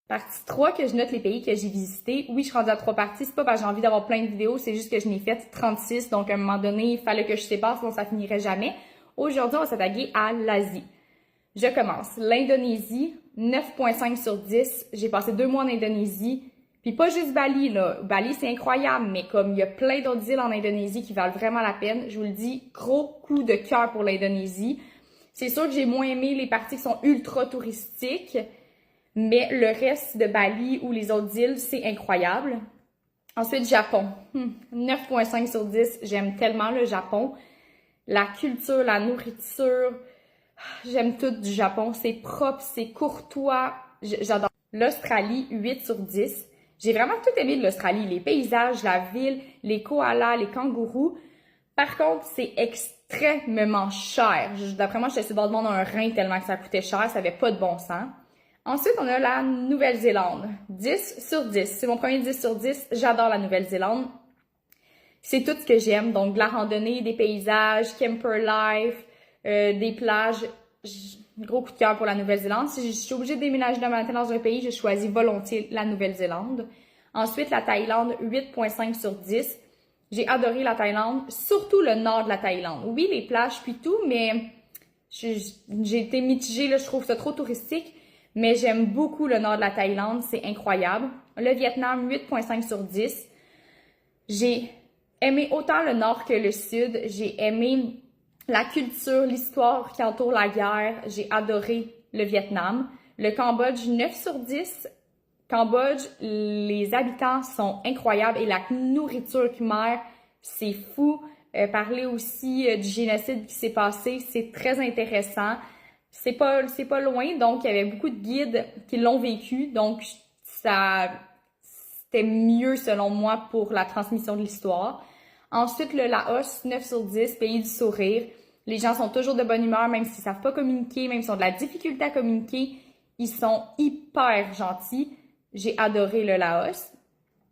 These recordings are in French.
Partie 3, que je note les pays que j'ai visités. Oui, je suis rendue à 3 parties. C'est pas parce que j'ai envie d'avoir plein de vidéos, c'est juste que je n'ai fait 36. Donc, à un moment donné, il fallait que je sépare, sinon ça finirait jamais. Aujourd'hui, on va s'attaquer à l'Asie. Je commence. L'Indonésie, 9,5 sur 10. J'ai passé 2 mois en Indonésie. Puis pas juste Bali, là. Bali, c'est incroyable, mais comme il y a plein d'autres îles en Indonésie qui valent vraiment la peine, je vous le dis, gros coup de cœur pour l'Indonésie. C'est sûr que j'ai moins aimé les parties qui sont ultra touristiques, mais le reste de Bali ou les autres îles, c'est incroyable. Ensuite, Japon. 9,5 sur 10. J'aime tellement le Japon. La culture, la nourriture, j'aime tout du Japon. C'est propre, c'est courtois. J'adore. L'Australie, 8 sur 10. J'ai vraiment tout aimé de l'Australie. Les paysages, la ville, les koalas, les kangourous. Par contre, c'est extrêmement cher. D'après moi, j'étais sur le bord de mon un rein tellement que ça coûtait cher. Ça avait pas de bon sens. Ensuite, on a la Nouvelle-Zélande. 10 sur 10. C'est mon premier 10 sur 10. J'adore la Nouvelle-Zélande. C'est tout ce que j'aime. Donc, de la randonnée, des paysages, camper life, des plages. Gros coup de cœur pour la Nouvelle-Zélande. Si je suis obligée de déménager demain matin dans un pays, je choisis volontiers la Nouvelle-Zélande. Ensuite, la Thaïlande, 8,5 sur 10. J'ai adoré la Thaïlande, surtout le nord de la Thaïlande. Oui, les plages puis tout, mais j'ai été mitigée, là, je trouve ça trop touristique. Mais j'aime beaucoup le nord de la Thaïlande, c'est incroyable. Le Vietnam, 8,5 sur 10. J'ai aimé autant le nord que le sud. J'ai aimé la culture, l'histoire qui entoure la guerre. J'ai adoré le Vietnam. Le Cambodge, 9 sur 10. Cambodge, les habitants sont incroyables et la nourriture khmer, c'est fou. Parler aussi du génocide qui s'est passé, c'est très intéressant. C'est pas loin, donc il y avait beaucoup de guides qui l'ont vécu, donc c'était mieux selon moi pour la transmission de l'histoire. Ensuite, le Laos, 9 sur 10, pays du sourire. Les gens sont toujours de bonne humeur, même s'ils savent pas communiquer, même s'ils ont de la difficulté à communiquer. Ils sont hyper gentils. J'ai adoré le Laos.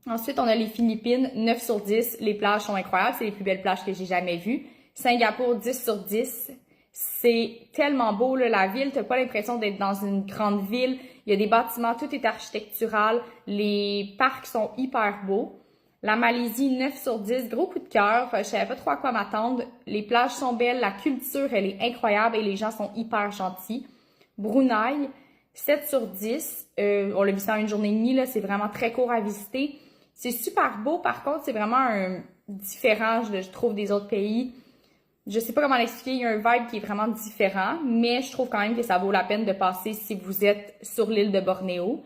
Ensuite, on a les Philippines, 9 sur 10. Les plages sont incroyables, c'est les plus belles plages que j'ai jamais vues. Singapour, 10 sur 10. C'est tellement beau, là, la ville. T'as pas l'impression d'être dans une grande ville. Il y a des bâtiments, tout est architectural. Les parcs sont hyper beaux. La Malaisie, 9 sur 10. Gros coup de cœur. Je savais pas trop à quoi m'attendre. Les plages sont belles. La culture, elle est incroyable et les gens sont hyper gentils. Brunei, 7 sur 10. On l'a visité en une journée et demie, là. C'est vraiment très court à visiter. C'est super beau. Par contre, c'est vraiment un différent, je trouve, des autres pays. Je sais pas comment l'expliquer, il y a un vibe qui est vraiment différent, mais je trouve quand même que ça vaut la peine de passer si vous êtes sur l'île de Bornéo.